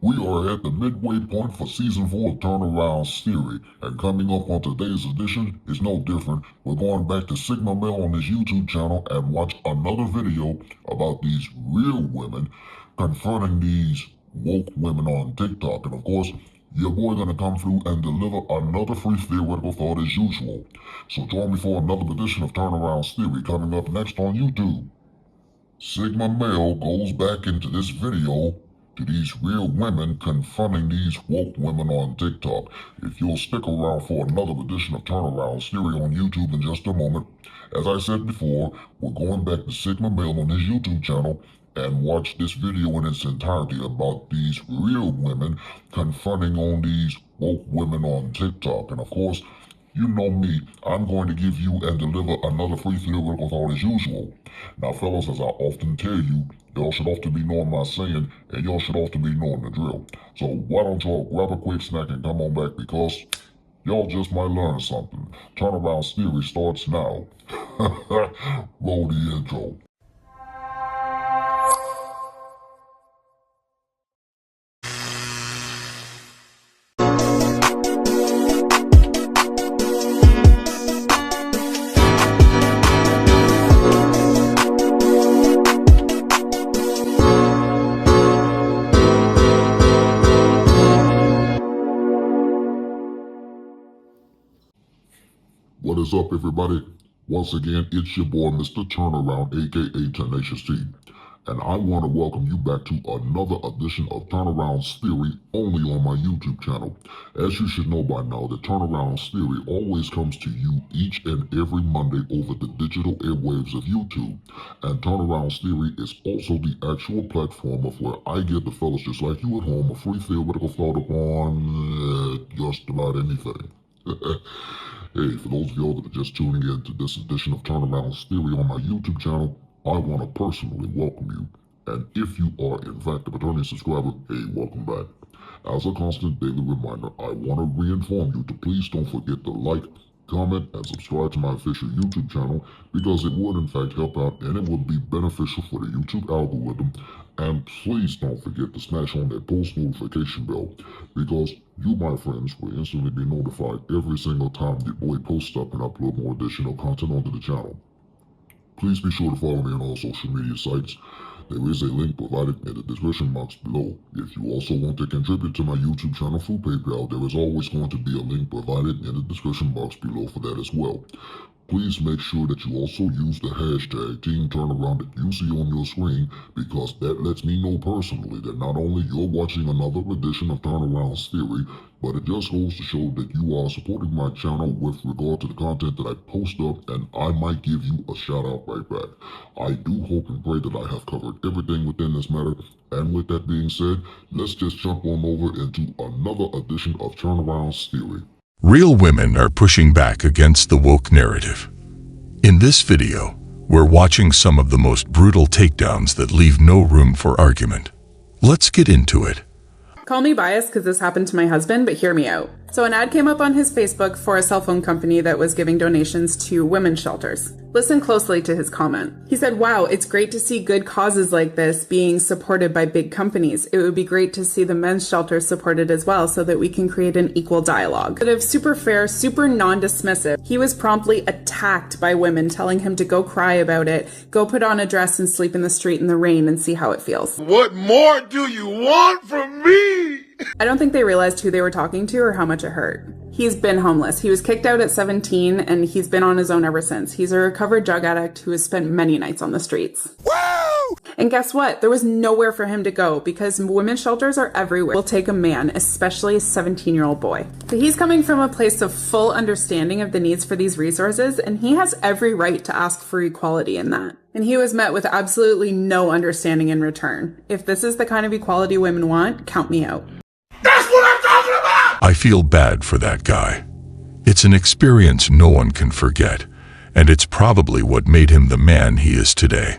We are at the midway point for Season 4 of Turneround's theory, and coming up on today's edition is no different. We're going back to Sigma Male on his YouTube channel and watch another video about these real women confronting these woke women on TikTok. And of course, your boy gonna come through and deliver another free theoretical thought as usual. So join me for another edition of Turnaround's theory coming up next on YouTube. Sigma Male goes back into this video to these real women confronting these woke women on TikTok. If you'll stick around for another edition of Turnaround's theory on YouTube in just a moment. As I said before, we're going back to Sigma Male on his YouTube channel and watch this video in its entirety about these real women confronting on these woke women on TikTok. And of course, you know me, I'm going to give you and deliver another free theoretical thought as usual. Now fellas, as I often tell you, y'all should often be knowing my saying, and y'all should often be knowing the drill. So why don't y'all grab a quick snack and come on back, because y'all just might learn something. Turnaround's theory starts now. Roll the intro. What is up, everybody? Once again, it's your boy, Mr. Turnaround, aka Tenacious T, and I want to welcome you back to another edition of Turnaround's Theory, only on my YouTube channel. As you should know by now, that Turnaround's Theory always comes to you each and every Monday over the digital airwaves of YouTube, and Turnaround's Theory is also the actual platform of where I give the fellas just like you at home a free theoretical thought upon just about anything. Hey, for those of y'all that are just tuning in to this edition of Turnaround's Theory on my YouTube channel, I want to personally welcome you. And if you are in fact a returning subscriber, hey, welcome back. As a constant daily reminder, I want to reinform you to please don't forget to like, comment, and subscribe to my official YouTube channel, because it would in fact help out and it would be beneficial for the YouTube algorithm. And please don't forget to smash on that post notification bell, because you, my friends, will instantly be notified every single time the boy posts up and upload more additional content onto the channel. Please be sure to follow me on all social media sites. There is a link provided in the description box below. If you also want to contribute to my YouTube channel through PayPal, there is always going to be a link provided in the description box below for that as well. Please make sure that you also use the hashtag TeamTurnaround that you see on your screen, because that lets me know personally that not only you're watching another edition of Turnaround's Theory, but it just goes to show that you are supporting my channel with regard to the content that I post up, and I might give you a shout out right back. I do hope and pray that I have covered everything within this matter, and with that being said, let's just jump on over into another edition of Turnaround's Theory. Real women are pushing back against the woke narrative. In this video, we're watching some of the most brutal takedowns that leave no room for argument. Let's get into it. Call me biased because this happened to my husband, but hear me out. So an ad came up on his Facebook for a cell phone company that was giving donations to women's shelters. Listen closely to his comment. He said, "Wow, it's great to see good causes like this being supported by big companies. It would be great to see the men's shelters supported as well, so that we can create an equal dialogue." Instead of super fair, super non-dismissive, he was promptly attacked by women telling him to go cry about it, go put on a dress and sleep in the street in the rain and see how it feels. What more do you want from me? I don't think they realized who they were talking to or how much it hurt. He's been homeless. He was kicked out at 17 and he's been on his own ever since. He's a recovered drug addict who has spent many nights on the streets. Woo! And guess what? There was nowhere for him to go because women's shelters are everywhere. Will take a man, especially a 17-year-old boy. But he's coming from a place of full understanding of the needs for these resources, and he has every right to ask for equality in that. And he was met with absolutely no understanding in return. If this is the kind of equality women want, count me out. That's what I'm talking about! I feel bad for that guy. It's an experience no one can forget, and it's probably what made him the man he is today.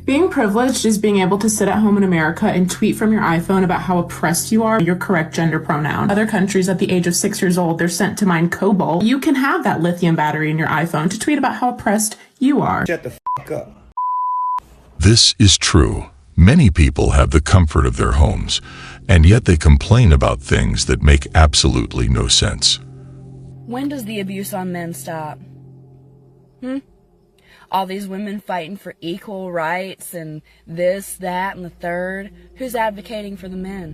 Being privileged is being able to sit at home in America and tweet from your iPhone about how oppressed you are, your correct gender pronoun. Other countries, at the age of 6 years old, they're sent to mine cobalt. You can have that lithium battery in your iPhone to tweet about how oppressed you are. Shut the f*** up. This is true. Many people have the comfort of their homes, and yet they complain about things that make absolutely no sense. When does the abuse on men stop? All these women fighting for equal rights and this, that, and the third. Who's advocating for the men?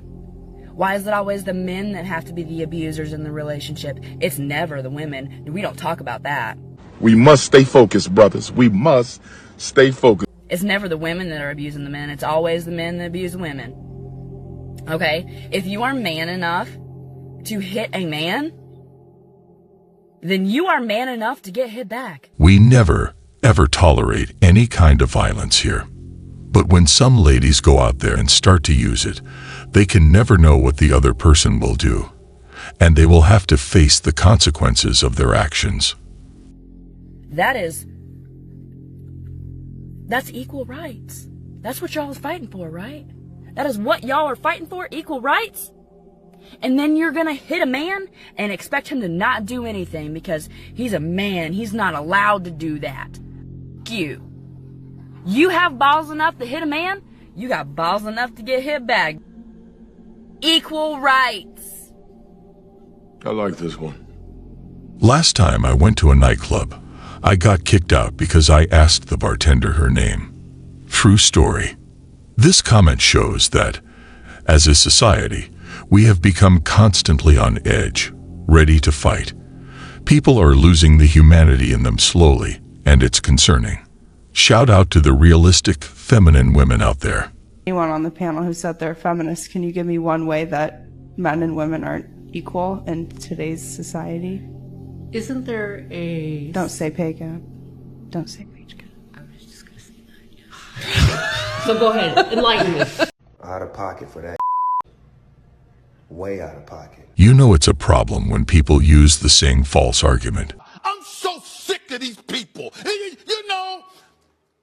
Why is it always the men that have to be the abusers in the relationship? It's never the women. We don't talk about that. We must stay focused, brothers. We must stay focused. It's never the women that are abusing the men. It's always the men that abuse the women. Okay? If you are man enough to hit a man, then you are man enough to get hit back. We never, ever tolerate any kind of violence here. But when some ladies go out there and start to use it, they can never know what the other person will do, and they will have to face the consequences of their actions. That's equal rights. That's what y'all is fighting for, right? That is what y'all are fighting for, equal rights? And then you're gonna hit a man and expect him to not do anything because he's a man. He's not allowed to do that. You. You have balls enough to hit a man, you got balls enough to get hit back. Equal rights. I like this one. Last time I went to a nightclub, I got kicked out because I asked the bartender her name. True story. This comment shows that, as a society, we have become constantly on edge, ready to fight. People are losing the humanity in them slowly, and it's concerning. Shout out to the realistic, feminine women out there. Anyone on the panel who said they're feminists, can you give me one way that men and women aren't equal in today's society? Isn't there a... Don't say pay gap. Don't say wage gap. I was just gonna say that. So go ahead, enlighten me. Out of pocket for that. Way out of pocket. You know it's a problem when people use the same false argument. I'm so sick of these people. You know.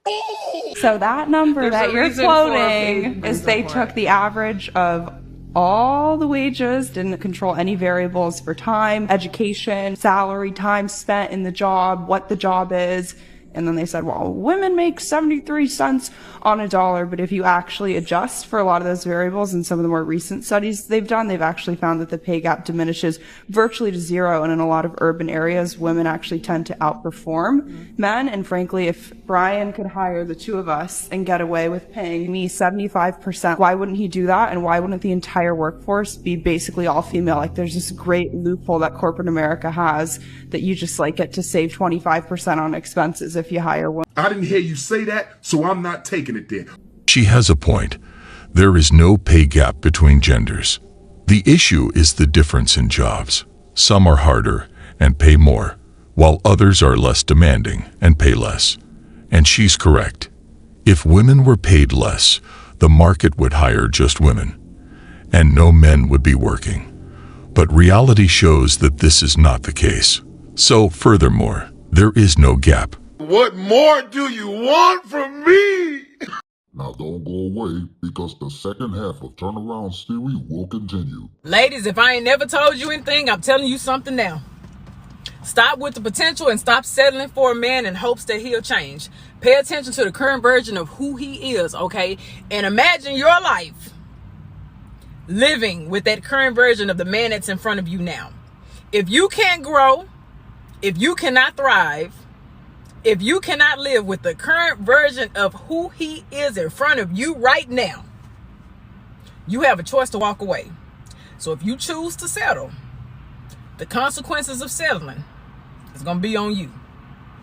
Oh. So that number There's that a you're reason quoting for is they took the average of all the wages, didn't control any variables for time, education, salary, time spent in the job, what the job is. And then they said, well, women make 73 cents on a dollar. But if you actually adjust for a lot of those variables in some of the more recent studies they've done, they've actually found that the pay gap diminishes virtually to zero. And in a lot of urban areas, women actually tend to outperform men. And frankly, if Brian could hire the two of us and get away with paying me 75%, why wouldn't he do that? And why wouldn't the entire workforce be basically all female? Like there's this great loophole that corporate America has that you just like get to save 25% on expenses if you hire one. I didn't hear you say that, so I'm not taking it there. She has a point. There is no pay gap between genders. The issue is the difference in jobs. Some are harder and pay more, while others are less demanding and pay less. And she's correct. If women were paid less, the market would hire just women, and no men would be working. But reality shows that this is not the case. So, furthermore, there is no gap. What more do you want from me? Now don't go away because the second half of Turneround's theory will continue. Ladies, if I ain't never told you anything, I'm telling you something now. Stop with the potential and stop settling for a man in hopes that he'll change. Pay attention to the current version of who he is, okay? And imagine your life living with that current version of the man that's in front of you now. If you can't grow, if you cannot thrive, if you cannot live with the current version of who he is in front of you right now, you have a choice to walk away. So if you choose to settle, the consequences of settling is going to be on you.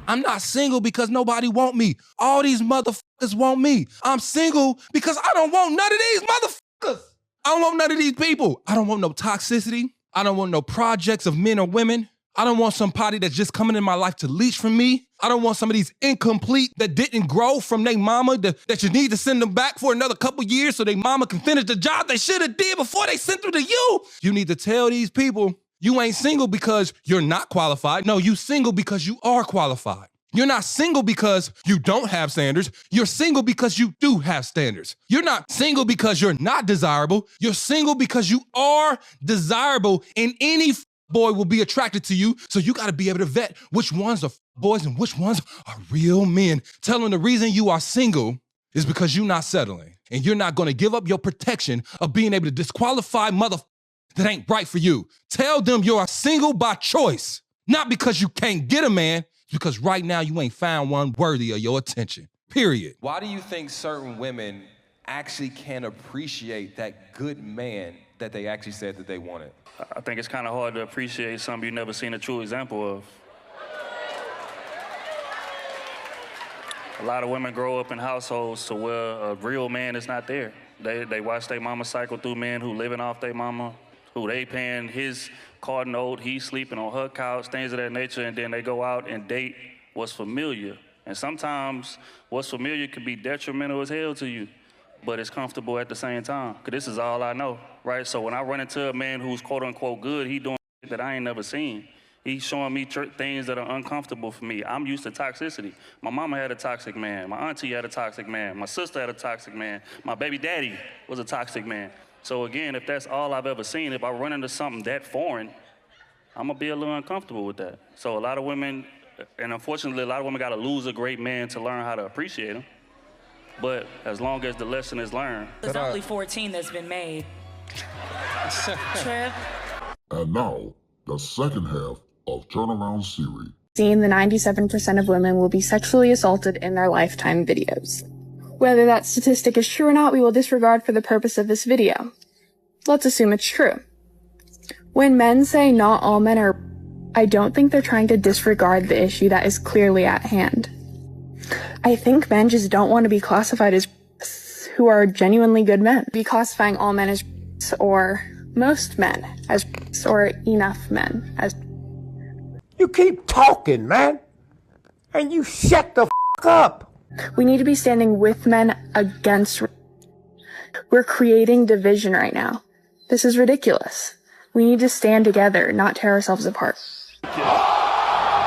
I'm not single because nobody want me. All these motherfuckers want me. I'm single because I don't want none of these motherfuckers. I don't want none of these people. I don't want no toxicity. I don't want no projects of men or women. I don't want somebody that's just coming in my life to leech from me. I don't want some of these incomplete that didn't grow from their mama that you need to send them back for another couple years so their mama can finish the job they should have did before they sent them to you. You need to tell these people you ain't single because you're not qualified. No, you single because you are qualified. You're not single because you don't have standards. You're single because you do have standards. You're not single because you're not desirable. You're single because you are desirable, and any boy will be attracted to you. So you got to be able to vet which ones are boys and which ones are real men. Tell them the reason you are single is because you're not settling. and you're not going to give up your protection of being able to disqualify motherfuckers that ain't right for you. Tell them you're single by choice, not because you can't get a man, it's because right now you ain't found one worthy of your attention, period. Why do you think certain women actually can't appreciate that good man that they actually said that they wanted? I think it's kind of hard to appreciate something you've never seen a true example of. A lot of women grow up in households to where a real man is not there. They watch their mama cycle through men who living off their mama, who they paying his car note, he's sleeping on her couch, things of that nature, and then they go out and date what's familiar. And sometimes what's familiar can be detrimental as hell to you, but it's comfortable at the same time, because this is all I know, right? So when I run into a man who's quote unquote good, he doing shit that I ain't never seen. He's showing me things that are uncomfortable for me. I'm used to toxicity. My mama had a toxic man. My auntie had a toxic man. My sister had a toxic man. My baby daddy was a toxic man. So again, if that's all I've ever seen, if I run into something that foreign, I'm gonna be a little uncomfortable with that. So a lot of women, and unfortunately, a lot of women gotta lose a great man to learn how to appreciate him. But as long as the lesson is learned. There's only 14 that's been made. Trev? And now, the second half of Turnaround series. Seeing the 97% of women will be sexually assaulted in their lifetime videos. Whether that statistic is true or not, we will disregard for the purpose of this video. Let's assume it's true. When men say not all men are, I don't think they're trying to disregard the issue that is clearly at hand. I think men just don't want to be classified as who are genuinely good men. Be classifying all men as or most men as or enough men as. You keep talking, man, and you shut the f*** up. We need to be standing with men against. We're creating division right now. This is ridiculous. We need to stand together, not tear ourselves apart.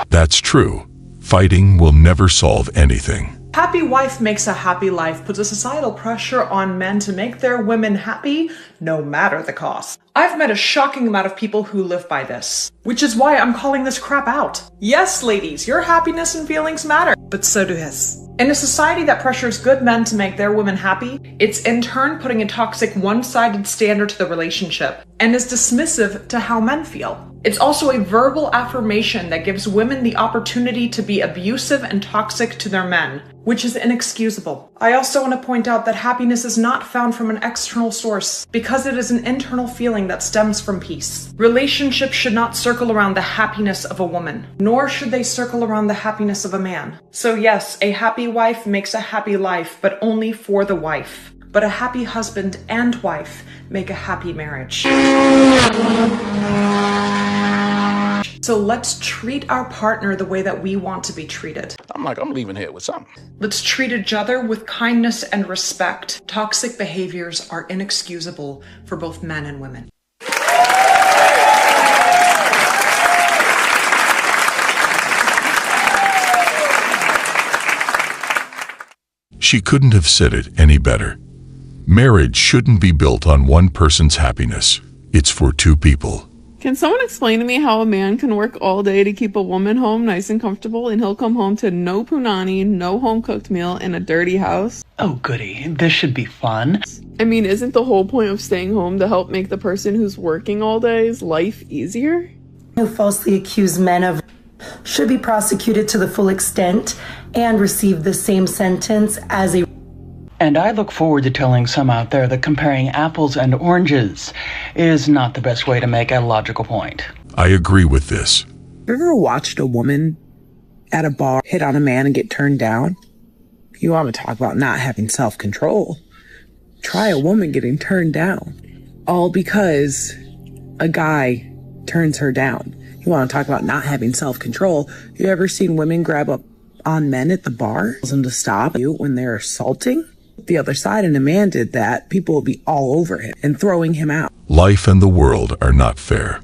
That's true. Fighting will never solve anything. Happy wife makes a happy life puts a societal pressure on men to make their women happy, no matter the cost. I've met a shocking amount of people who live by this, which is why I'm calling this crap out. Yes, ladies, your happiness and feelings matter, but so do his. In a society that pressures good men to make their women happy, it's in turn putting a toxic one-sided standard to the relationship, and is dismissive to how men feel. It's also a verbal affirmation that gives women the opportunity to be abusive and toxic to their men, which is inexcusable. I also want to point out that happiness is not found from an external source, because it is an internal feeling that stems from peace. Relationships should not circle around the happiness of a woman, nor should they circle around the happiness of a man. So yes, a happy wife makes a happy life, but only for the wife. But a happy husband and wife make a happy marriage. So let's treat our partner the way that we want to be treated. I'm leaving here with something. Let's treat each other with kindness and respect. Toxic behaviors are inexcusable for both men and women. She couldn't have said it any better. Marriage shouldn't be built on one person's happiness. It's for two people. Can someone explain to me how a man can work all day to keep a woman home nice and comfortable, and he'll come home to no punani, no home-cooked meal, and a dirty house? Oh goody, this should be fun. I mean, isn't the whole point of staying home to help make the person who's working all day's life easier? Who falsely accuse men of should be prosecuted to the full extent and receive the same sentence as a. And I look forward to telling some out there that comparing apples and oranges is not the best way to make a logical point. I agree with this. Have you ever watched a woman at a bar hit on a man and get turned down? You want to talk about not having self-control. Try a woman getting turned down. All because a guy turns her down. You want to talk about not having self-control. You ever seen women grab up on men at the bar? Tell them to stop you when they're assaulting? The other side, and a man did that, people will be all over him and throwing him out. Life and the world are not fair.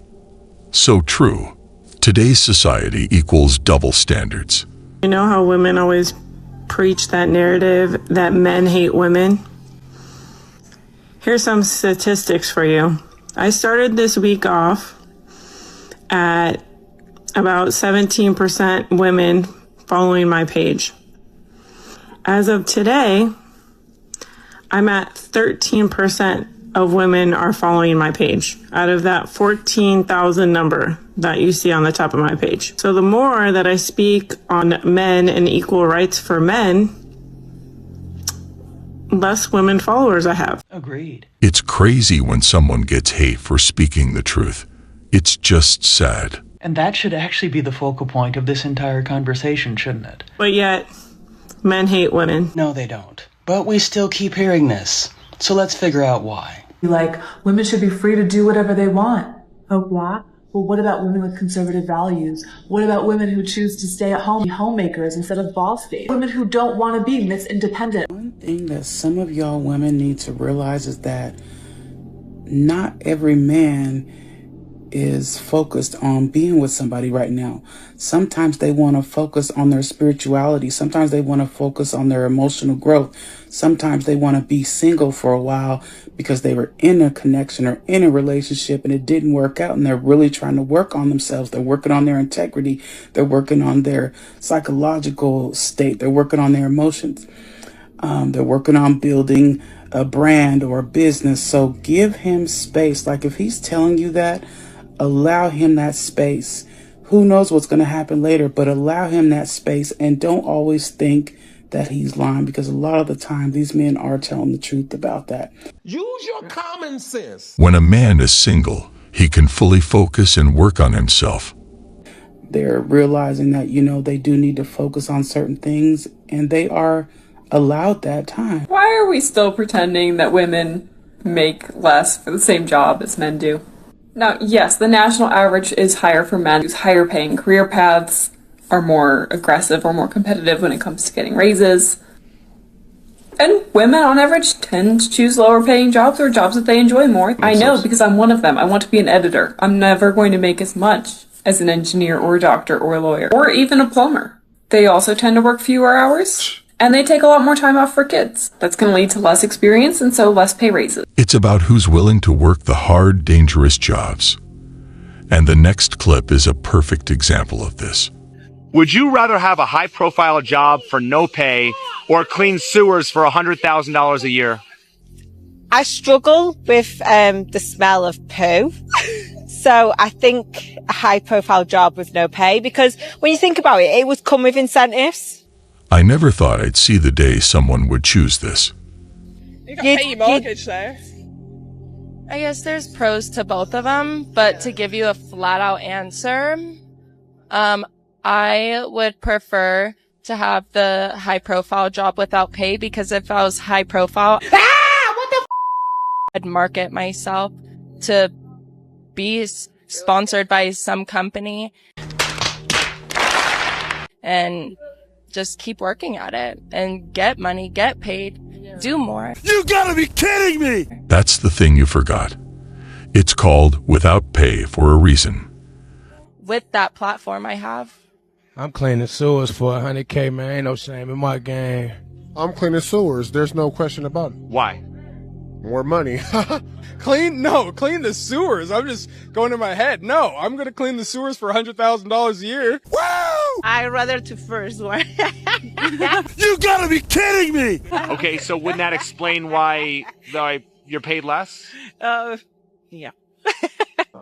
So true. Today's society equals double standards. You know how women always preach that narrative that men hate women? Here's some statistics for you. I started this week off at about 17% women following my page. As of today, I'm at 13% of women are following my page out of that 14,000 number that you see on the top of my page. So the more that I speak on men and equal rights for men, less women followers I have. Agreed. It's crazy when someone gets hate for speaking the truth. It's just sad. And that should actually be the focal point of this entire conversation, shouldn't it? But yet, men hate women. No, they don't. But we still keep hearing this. So let's figure out why. Like, women should be free to do whatever they want. Oh, what? Well, what about women with conservative values? What about women who choose to stay at home, be homemakers instead of boss babes? Women who don't want to be Miss Independent. One thing that some of y'all women need to realize is that not every man is focused on being with somebody right now. Sometimes they want to focus on their spirituality. Sometimes they want to focus on their emotional growth. Sometimes they want to be single for a while because they were in a connection or in a relationship and it didn't work out, and they're really trying to work on themselves. They're working on their integrity. They're working on their psychological state. They're working on their emotions. They're working on building a brand or a business. So give him space. Like, if he's telling you that, allow him that space. Who knows what's going to happen later, but allow him that space, and don't always think that he's lying, because a lot of the time these men are telling the truth about that. Use your common sense. When a man is single, he can fully focus and work on himself. They're realizing that, they do need to focus on certain things, and they are allowed that time. Why are we still pretending that women make less for the same job as men do? Now, yes, the national average is higher for men whose higher paying career paths are more aggressive or more competitive when it comes to getting raises. And women, on average, tend to choose lower paying jobs or jobs that they enjoy more. I know, because I'm one of them. I want to be an editor. I'm never going to make as much as an engineer or a doctor or a lawyer or even a plumber. They also tend to work fewer hours, and they take a lot more time off for kids. That's going to lead to less experience and so less pay raises. It's about who's willing to work the hard, dangerous jobs. And the next clip is a perfect example of this. Would you rather have a high-profile job for no pay or clean sewers for $100,000 a year? I struggle with the smell of poo. So I think a high-profile job with no pay, because when you think about it, it would come with incentives. I never thought I'd see the day someone would choose this. You can pay your mortgage though. I guess there's pros to both of them, but to give you a flat-out answer, I would prefer to have the high-profile job without pay, because if I was high-profile, I'd market myself to be sponsored by some company and just keep working at it and get money, get paid, do more. You gotta be kidding me! That's the thing you forgot. It's called without pay for a reason. With that platform I have, I'm cleaning sewers for $100K, man. Ain't no shame in my game. I'm cleaning sewers. There's no question about it. Why? More money. Clean the sewers. I'm just going in my head. No, I'm going to clean the sewers for $100,000 a year. Woo! I'd rather to first one. You gotta be kidding me! Okay, so wouldn't that explain why you're paid less? Yeah.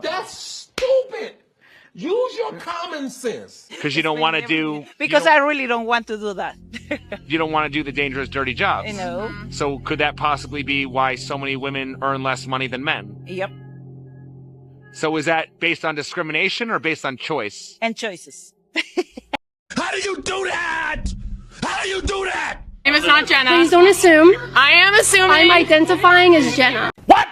That's stupid! Use your common sense. Because you don't want to do... Because I really don't want to do that. You don't want to do the dangerous, dirty jobs. No. So could that possibly be why so many women earn less money than men? Yep. So is that based on discrimination or based on choice? And choices. How do you do that? How do you do that? Name is not Jenna. Please don't assume. I am assuming. I'm identifying as Jenna. What?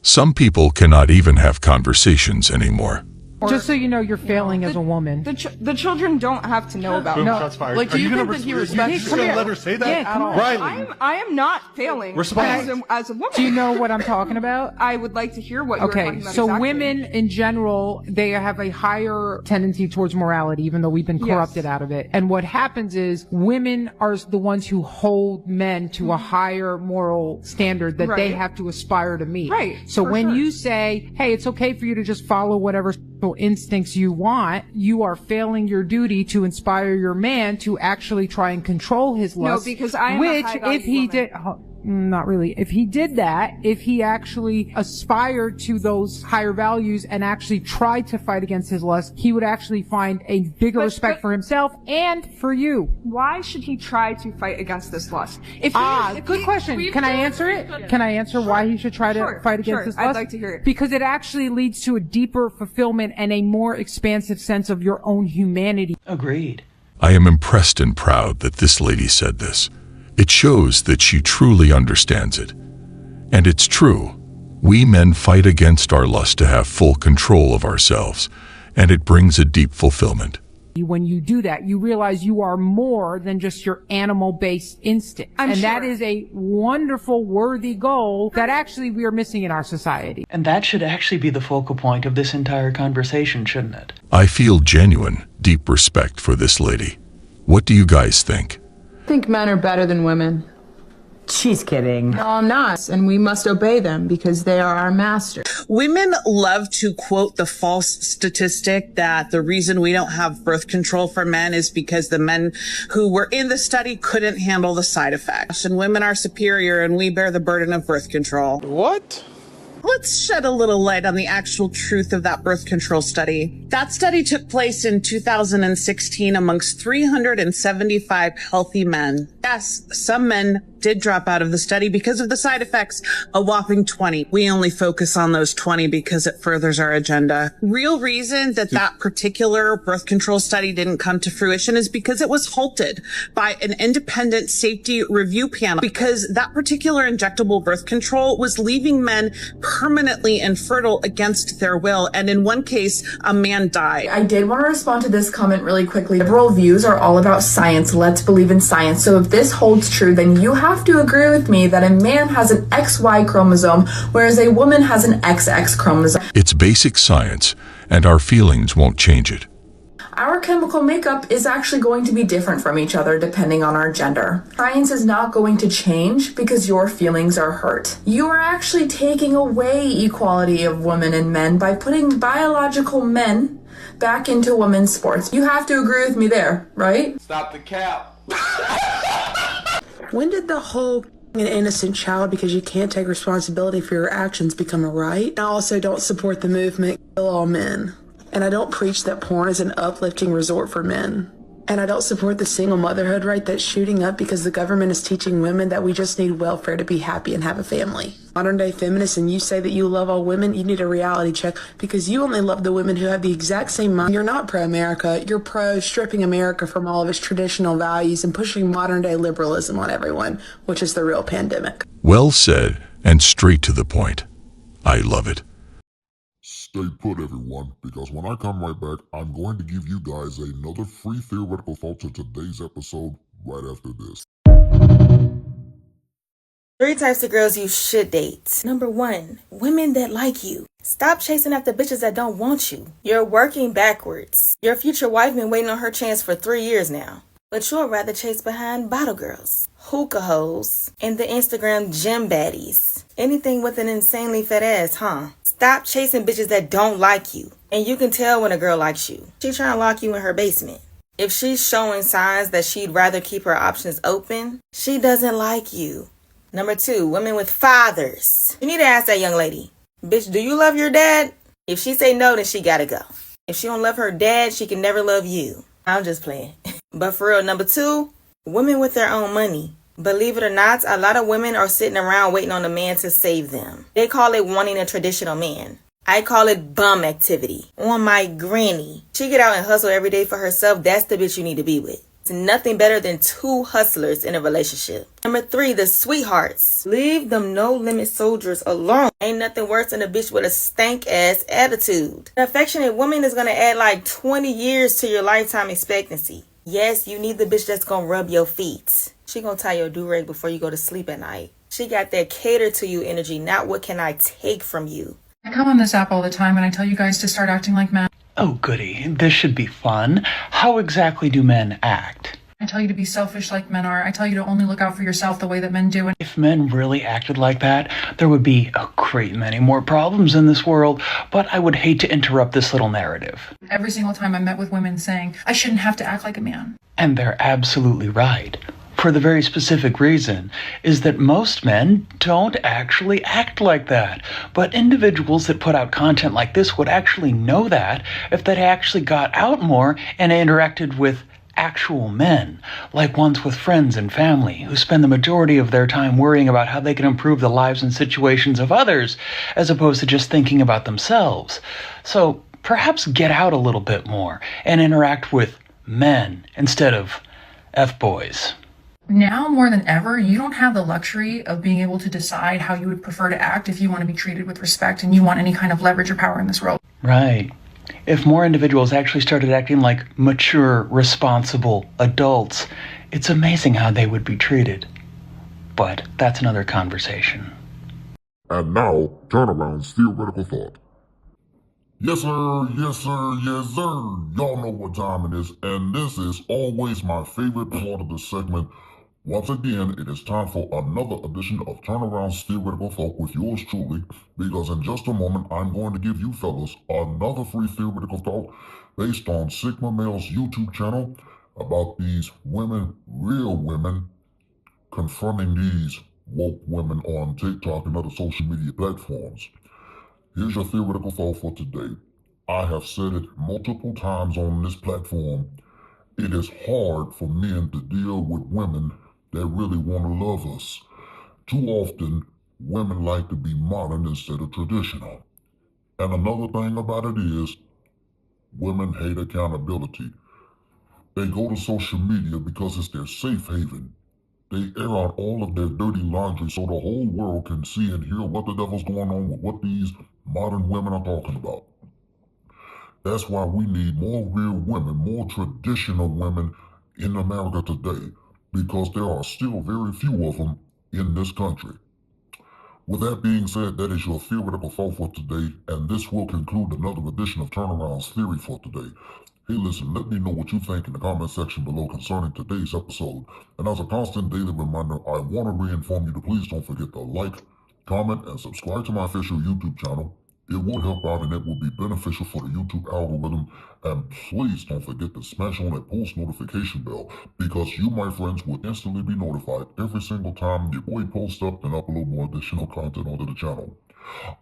Some people cannot even have conversations anymore. Just so you know, you're failing as a woman. The children don't have to know about Boom, it. shots fired. Like, Are do you you think gonna that he you're respects gonna her? let her say that? Yeah, come on. Riley. I am not failing Respond. as a woman. Do you know what I'm talking about? I would like to hear what you're talking Okay, about. so exactly. women in general, they have a higher tendency towards morality, even though we've been corrupted out of it. And what happens is women are the ones who hold men to a higher moral standard that they have to aspire to meet. Right. So when you say, hey, it's okay for you to just follow whatever instincts you want, you are failing your duty to inspire your man to actually try and control his lust. No, because I am a which, high-value if he woman. did, not really. If he did that, if he actually aspired to those higher values and actually tried to fight against his lust, he would actually find a bigger respect for himself and for you. Why should he try to fight against this lust? Good question. Can I answer it? Can I answer why he should try to fight against his lust? I'd like to hear it. Because it actually leads to a deeper fulfillment and a more expansive sense of your own humanity. Agreed. I am impressed and proud that this lady said this. It shows that she truly understands it. And it's true. We men fight against our lust to have full control of ourselves, and it brings a deep fulfillment. When you do that, you realize you are more than just your animal-based instinct. That is a wonderful, worthy goal that actually we are missing in our society. And that should actually be the focal point of this entire conversation, shouldn't it? I feel genuine, deep respect for this lady. What do you guys think? I think men are better than women. She's kidding. No, I'm not. And we must obey them because they are our masters. Women love to quote the false statistic that the reason we don't have birth control for men is because the men who were in the study couldn't handle the side effects. And women are superior and we bear the burden of birth control. What? Let's shed a little light on the actual truth of that birth control study. That study took place in 2016 amongst 375 healthy men. Yes, some men did drop out of the study because of the side effects, a whopping 20. We only focus on those 20 because it furthers our agenda. Real reason that particular birth control study didn't come to fruition is because it was halted by an independent safety review panel because that particular injectable birth control was leaving men permanently infertile against their will. And in one case, a man died. I did want to respond to this comment really quickly. Liberal views are all about science. Let's believe in science. So if this holds true, then you have to agree with me that a man has an XY chromosome, whereas a woman has an XX chromosome. It's basic science, and our feelings won't change it. Our chemical makeup is actually going to be different from each other depending on our gender. Science is not going to change because your feelings are hurt. You are actually taking away equality of women and men by putting biological men back into women's sports. You have to agree with me there, right? Stop the cap. When did the whole an innocent child because you can't take responsibility for your actions become a right? I also don't support the movement, kill all men. And I don't preach that porn is an uplifting resort for men. And I don't support the single motherhood right that's shooting up because the government is teaching women that we just need welfare to be happy and have a family. Modern day feminists, and you say that you love all women, you need a reality check because you only love the women who have the exact same mind. You're not pro-America, you're pro-stripping America from all of its traditional values and pushing modern day liberalism on everyone, which is the real pandemic. Well said, and straight to the point. I love it. Stay put, everyone, because when I come right back, I'm going to give you guys another free theoretical thought to today's episode right after this. 3 types of girls you should date. Number 1, women that like you. Stop chasing after bitches that don't want you. You're working backwards. Your future wife been waiting on her chance for 3 years now. But you'll rather chase behind bottle girls, hookah hoes, and the Instagram gym baddies. Anything with an insanely fat ass, huh? Stop chasing bitches that don't like you. And you can tell when a girl likes you. She's trying to lock you in her basement. If she's showing signs that she'd rather keep her options open, she doesn't like you. Number 2, women with fathers. You need to ask that young lady, bitch, do you love your dad? If she say no, then she gotta go. If she don't love her dad, she can never love you. I'm just playing. But for real, number 2, women with their own money. Believe it or not, a lot of women are sitting around waiting on a man to save them. They call it wanting a traditional man. I call it bum activity. On my granny. She get out and hustle every day for herself. That's the bitch you need to be with. It's nothing better than 2 hustlers in a relationship. Number 3, the sweethearts. Leave them no-limit soldiers alone. Ain't nothing worse than a bitch with a stank-ass attitude. An affectionate woman is going to add like 20 years to your lifetime expectancy. Yes, you need the bitch that's going to rub your feet. She going to tie your do-rag before you go to sleep at night. She got that cater to you energy, not what can I take from you. I come on this app all the time and I tell you guys to start acting like men. Oh, goody. This should be fun. How exactly do men act? I tell you to be selfish like men are. I tell you to only look out for yourself the way that men do. If men really acted like that, there would be a great many more problems in this world, but I would hate to interrupt this little narrative. Every single time I met with women saying, I shouldn't have to act like a man. And they're absolutely right. for the very specific reason is that most men don't actually act like that. But individuals that put out content like this would actually know that if they actually got out more and interacted with actual men, like ones with friends and family, who spend the majority of their time worrying about how they can improve the lives and situations of others, as opposed to just thinking about themselves. So perhaps get out a little bit more and interact with men instead of F-boys. Now more than ever, you don't have the luxury of being able to decide how you would prefer to act if you want to be treated with respect and you want any kind of leverage or power in this world. Right. If more individuals actually started acting like mature, responsible adults, it's amazing how they would be treated. But that's another conversation. And now, Turnaround's theoretical thought. Yes sir, yes sir, yes sir. Y'all know what time it is, and this is always my favorite part of the segment. Once again, it is time for another edition of Turnaround's Theoretical Thought with yours truly, because in just a moment, I'm going to give you fellas another free theoretical thought based on Sigma Male's YouTube channel about these women, real women, confronting these woke women on TikTok and other social media platforms. Here's your theoretical thought for today. I have said it multiple times on this platform. It is hard for men to deal with women that really want to love us. Too often, women like to be modern instead of traditional. And another thing about it is, women hate accountability. They go to social media because it's their safe haven. They air out all of their dirty laundry so the whole world can see and hear what the devil's going on with what these modern women are talking about. That's why we need more real women, more traditional women in America today, because there are still very few of them in this country. With that being said, that is your theoretical thought for today, and this will conclude another edition of Turnaround's Theory for today. Hey listen, let me know what you think in the comment section below concerning today's episode. And as a constant daily reminder, I want to re-inform you to please don't forget to like, comment, and subscribe to my official YouTube channel. It will help out and it will be beneficial for the YouTube algorithm. And please don't forget to smash on that post notification bell, because you, my friends, will instantly be notified every single time your boy posts up and upload more additional content onto the channel.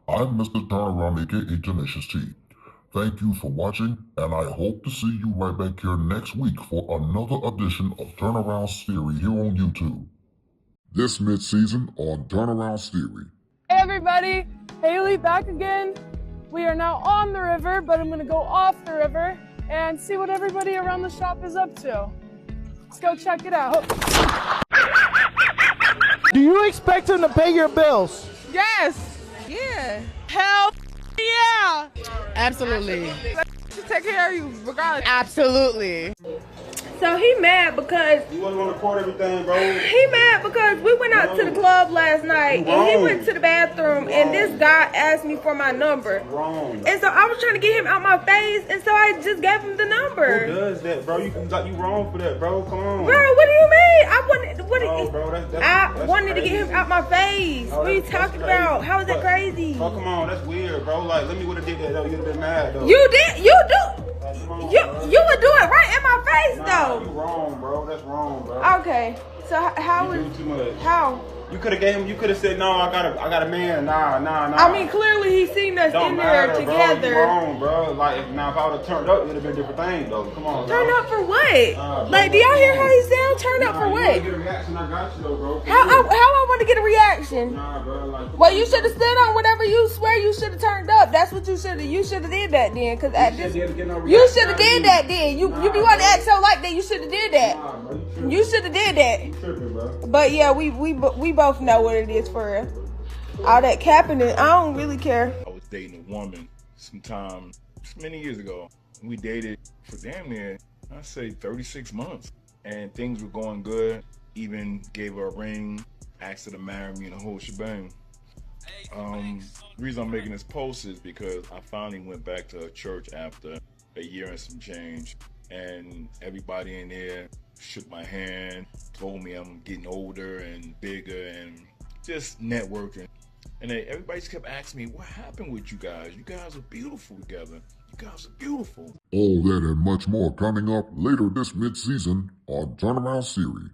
I'm Mr. Turnaround, aka Tenacious T. Thank you for watching, and I hope to see you right back here next week for another edition of Turnaround's Theory here on YouTube. This mid-season on Turnaround's Theory. Hey everybody, Haley back again. We are now on the river, but I'm gonna go off the river and see what everybody around the shop is up to. Let's go check it out. Do you expect him to pay your bills? Yes. Yeah. Hell yeah. Absolutely. To take care of you regardless. Absolutely. So he mad because You wasn't gonna record everything, bro. he mad because we went out to the club last night and he went to the bathroom and this guy asked me for my number. Wrong. And so I was trying to get him out my face, and so I just gave him the number. Who does that, bro? You wrong for that, bro. Come on. Bro, what do you mean? I wanted that's wanted to get him out my face. Oh, What are you that's talking crazy. about? How is that crazy? Oh, come on, that's weird, bro. Like, let me would have did that though. You'd have been mad though. You did. You do. You would do it right in my face though. You wrong, bro. That's wrong, bro. Okay. So how You is do too much. how? You could have gave him. You could have said, no, I got a man. Nah. I mean, clearly he seen us Don't in there matter, together. Bro. You wrong, bro. Like, if I would have turned up, it'd have been a different thing, though. Come on, bro. Turn up for what? Bro. Like, do y'all hear how he sound? Turn up for You what? wanna get a reaction, I got you, though, bro. How I want to get a reaction? Nah, bro. Like, Well, you should have stood on whatever you swear you should have turned up. That's what you should have. You should have did that then, cause at this, you should have did that then. You be wanting to act so like that. You should have did that. You should have did that. tripping, bro. But yeah, we both know what it is for real. All that capping, I don't really care. I was dating a woman sometime many years ago. We dated for damn near, I'd say 36 months. And things were going good. Even gave her a ring, asked her to marry me and the whole shebang. The reason I'm making this post is because I finally went back to her church after a year and some change. And everybody in there shook my hand, told me I'm getting older and bigger and just networking. And then everybody just kept asking me, what happened with you guys? You guys are beautiful together. You guys are beautiful. All that and much more coming up later this mid-season on Turnaround Series.